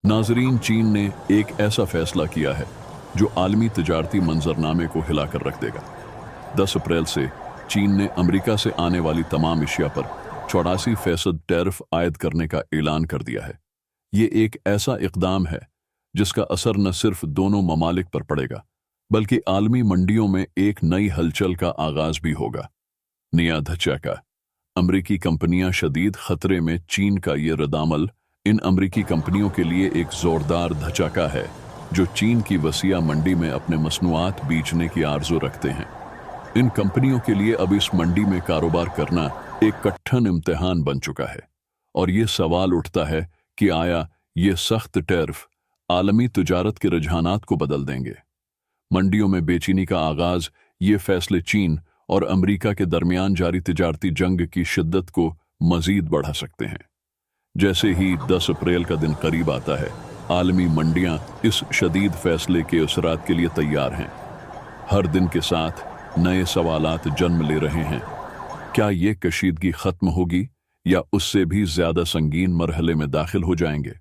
नाजरीन, चीन ने एक ऐसा फैसला किया है जो आलमी तजारती मंजरनामे को हिलाकर रख देगा। 10 अप्रैल से चीन ने अमेरिका से आने वाली तमाम अशिया पर 84% टैरिफ आयद करने का ऐलान कर दिया है। ये एक ऐसा इकदाम है जिसका असर न सिर्फ दोनों ममालिक पर पड़ेगा बल्कि आलमी मंडियों में एक नई हलचल का आगाज भी होगा। नया धचका। अमरीकी कंपनियां शदीद खतरे में। चीन का ये रद्दअमल इन अमरीकी कंपनियों के लिए एक जोरदार धचका है जो चीन की वसीया मंडी में अपने मसनूआत बेचने की आरजू रखते हैं। इन कंपनियों के लिए अब इस मंडी में कारोबार करना एक कठिन इम्तिहान बन चुका है और ये सवाल उठता है कि आया ये सख्त टैरिफ आलमी तजारत के रुझानात को बदल देंगे। मंडियों में बेचीनी का आगाज ये फैसले चीन और अमेरिका के दरमियान जारी तिजारती जंग की शिद्दत को मजीद बढ़ा सकते हैं। जैसे ही 10 अप्रैल का दिन करीब आता है, आलमी मंडियां इस शदीद फैसले के असरात के लिए तैयार हैं। हर दिन के साथ नए सवालात जन्म ले रहे हैं। क्या ये कशीदगी खत्म होगी या उससे भी ज्यादा संगीन मरहले में दाखिल हो जाएंगे?